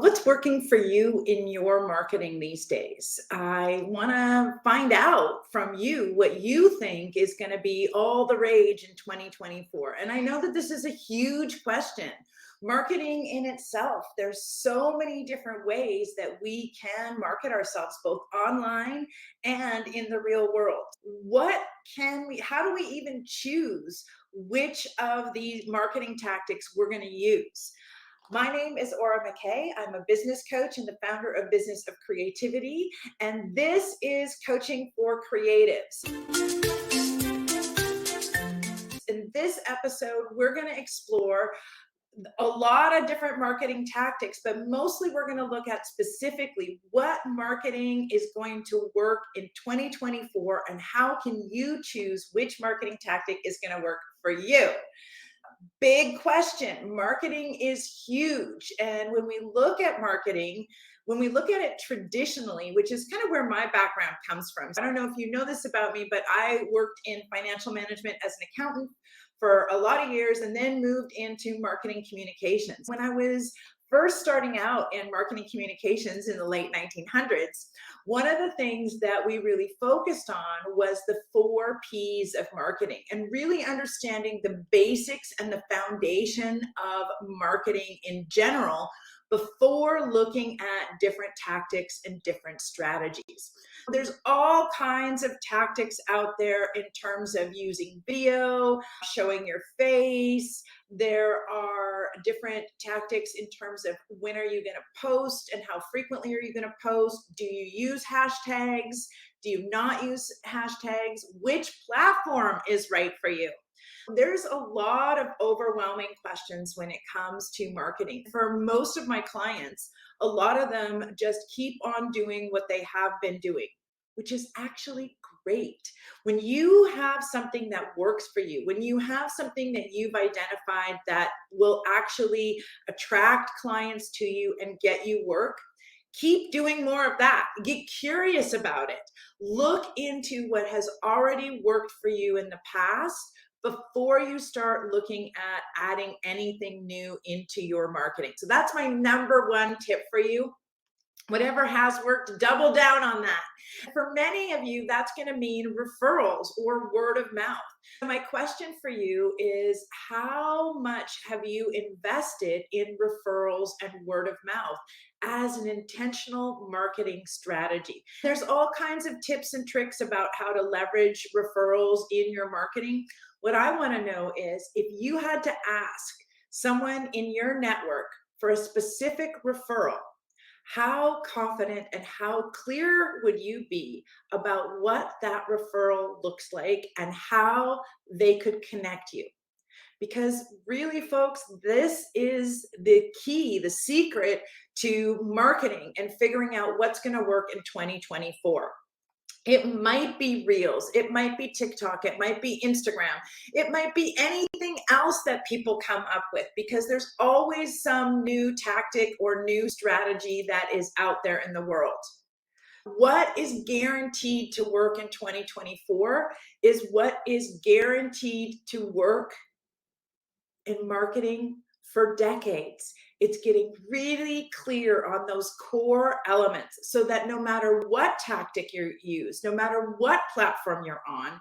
What's working for you in your marketing these days? I want to find out from you what you think is going to be all the rage in 2024. And I know that this is a huge question. Marketing in itself, there's so many different ways that we can market ourselves, both online and in the real world. How do we even choose which of these marketing tactics we're going to use? My name is McKay. I'm a business coach and the founder of Business of Creativity, and this is Coaching for Creatives. In this episode, we're going to explore a lot of different marketing tactics, but mostly we're going to look at specifically what marketing is going to work in 2024 and how can you choose which marketing tactic is going to work for you. Big question. Marketing is huge. And when we look at marketing, when we look at it traditionally, which is kind of where my background comes from. So I don't know if you know this about me, but I worked in financial management as an accountant for a lot of years and then moved into marketing communications. When I was first starting out in marketing communications in the late 1900s, one of the things that we really focused on was the 4 P's of marketing and really understanding the basics and the foundation of marketing in general before looking at different tactics and different strategies. There's all kinds of tactics out there in terms of using video, showing your face. There are different tactics in terms of when are you going to post and how frequently are you going to post? Do you use hashtags? Do you not use hashtags? Which platform is right for you? There's a lot of overwhelming questions when it comes to marketing. For most of my clients, a lot of them just keep on doing what they have been doing, which is actually great. When you have something that works for you, when you have something that you've identified that will actually attract clients to you and get you work, keep doing more of that. Get curious about it. Look into what has already worked for you in the past before you start looking at adding anything new into your marketing. So that's my number one tip for you. Whatever has worked, double down on that. For many of you, that's going to mean referrals or word of mouth. My question for you is, how much have you invested in referrals and word of mouth as an intentional marketing strategy? There's all kinds of tips and tricks about how to leverage referrals in your marketing. What I want to know is, if you had to ask someone in your network for a specific referral, how confident and how clear would you be about what that referral looks like and how they could connect you? Because really, folks, this is the key, the secret to marketing and figuring out what's going to work in 2024. It might be Reels, it might be TikTok, it might be Instagram, it might be anything else that people come up with, because there's always some new tactic or new strategy that is out there in the world. What is guaranteed to work in 2024 is what is guaranteed to work in marketing for decades. It's getting really clear on those core elements so that no matter what tactic you use, no matter what platform you're on,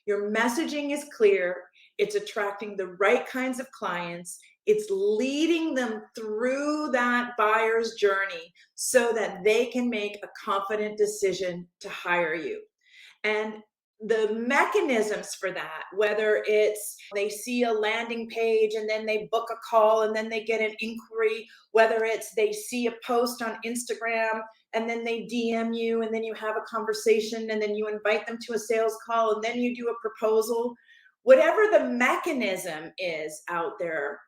your messaging is clear, it's attracting the right kinds of clients, it's leading them through that buyer's journey so that they can make a confident decision to hire you. And the mechanisms for that, whether it's they see a landing page and then they book a call and then they get an inquiry, whether it's they see a post on Instagram and then they DM you and then you have a conversation and then you invite them to a sales call and then you do a proposal, whatever the mechanism is out there,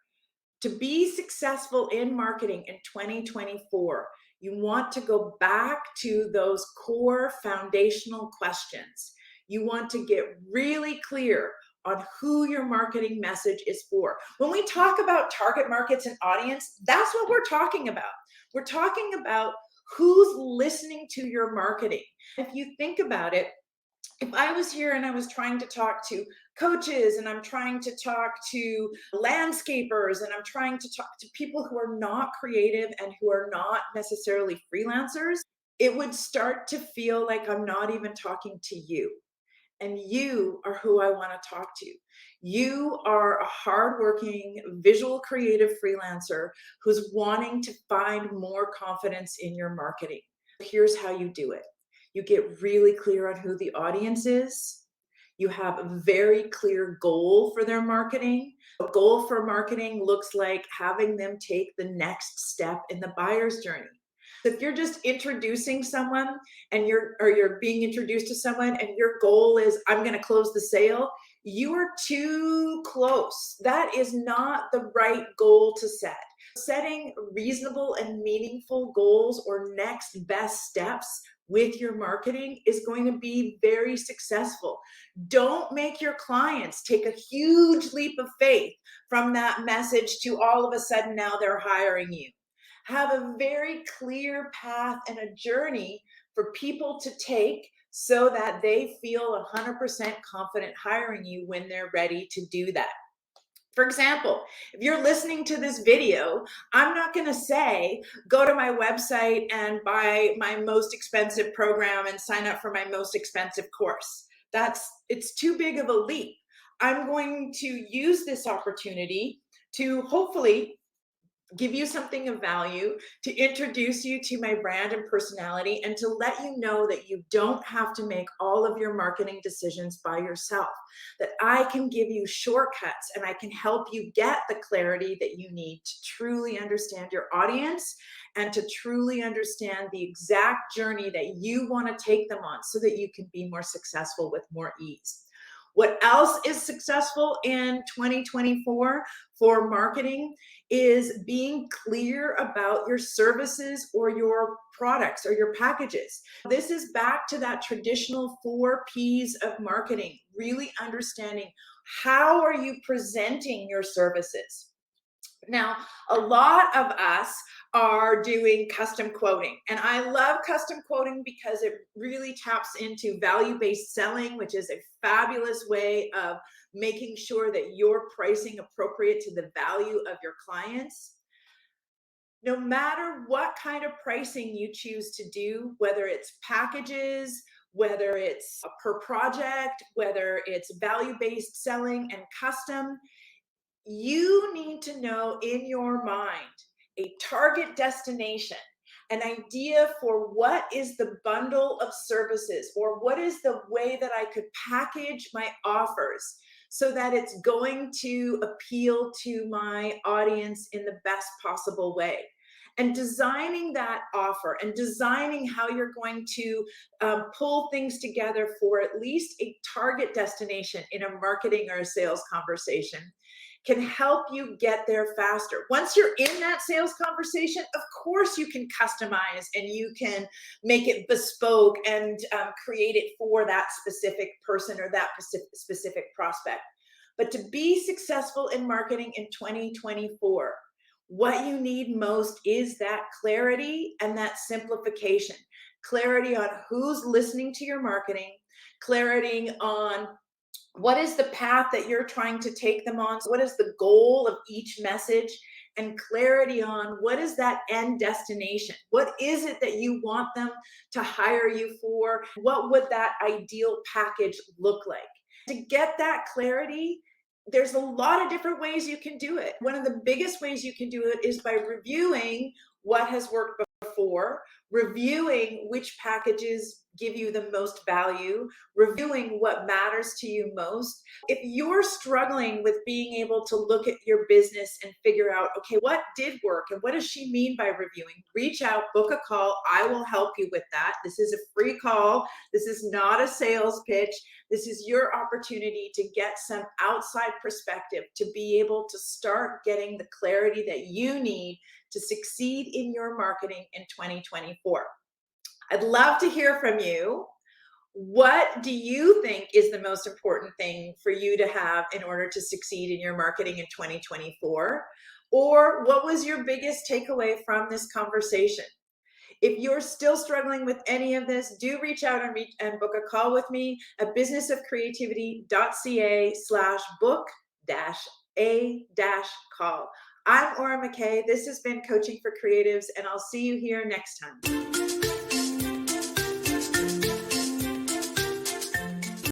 to be successful in marketing in 2024, you want to go back to those core foundational questions. You want to get really clear on who your marketing message is for. When we talk about target markets and audience, that's what we're talking about. We're talking about who's listening to your marketing. If you think about it, If I was here and I was trying to talk to coaches and I'm trying to talk to landscapers and I'm trying to talk to people who are not creative and who are not necessarily freelancers, it would start to feel like I'm not even talking to you. And you are who I want to talk to. You are a hardworking, visual creative freelancer who's wanting to find more confidence in your marketing. Here's how you do it. You get really clear on who the audience is. You have a very clear goal for their marketing. A goal for marketing looks like having them take the next step in the buyer's journey. If you're just introducing someone and you're being introduced to someone and your goal is I'm going to close the sale, you are too close. That is not the right goal to set. Setting reasonable and meaningful goals or next best steps with your marketing is going to be very successful. Don't make your clients take a huge leap of faith from that message to all of a sudden now they're hiring you. Have a very clear path and a journey for people to take so that they feel 100% confident hiring you when they're ready to do that. For example, if you're listening to this video, I'm not going to say, go to my website and buy my most expensive program and sign up for my most expensive course. It's too big of a leap. I'm going to use this opportunity to hopefully give you something of value, to introduce you to my brand and personality, and to let you know that you don't have to make all of your marketing decisions by yourself, that I can give you shortcuts and I can help you get the clarity that you need to truly understand your audience and to truly understand the exact journey that you want to take them on so that you can be more successful with more ease. What else is successful in 2024 for marketing is being clear about your services or your products or your packages. This is back to that traditional 4 Ps of marketing, really understanding how are you presenting your services. Now, a lot of us are doing custom quoting, and I love custom quoting because it really taps into value-based selling, which is a fabulous way of making sure that you're pricing appropriate to the value of your clients. No matter what kind of pricing you choose to do, whether it's packages, whether it's per project, whether it's value-based selling and custom, you need to know in your mind a target destination, an idea for what is the bundle of services or what is the way that I could package my offers so that it's going to appeal to my audience in the best possible way. And designing that offer and designing how you're going to pull things together for at least a target destination in a marketing or a sales conversation can help you get there faster. Once you're in that sales conversation, of course you can customize and you can make it bespoke and create it for that specific person or that specific prospect. But to be successful in marketing in 2024, what you need most is that clarity and that simplification. Clarity on who's listening to your marketing, clarity on what is the path that you're trying to take them on? What is the goal of each message? And clarity on what is that end destination? What is it that you want them to hire you for? What would that ideal package look like? To get that clarity, there's a lot of different ways you can do it. One of the biggest ways you can do it is by reviewing what has worked before, reviewing which packages give you the most value, reviewing what matters to you most. If you're struggling with being able to look at your business and figure out, okay, what did work and what does she mean by reviewing? Reach out, book a call. I will help you with that. This is a free call. This is not a sales pitch. This is your opportunity to get some outside perspective, to be able to start getting the clarity that you need to succeed in your marketing in 2024. I'd love to hear from you. What do you think is the most important thing for you to have in order to succeed in your marketing in 2024? Or what was your biggest takeaway from this conversation? If you're still struggling with any of this, do reach out and book a call with me at businessofcreativity.ca/book-a-call. I'm Aura McKay. This has been Coaching for Creatives, and I'll see you here next time.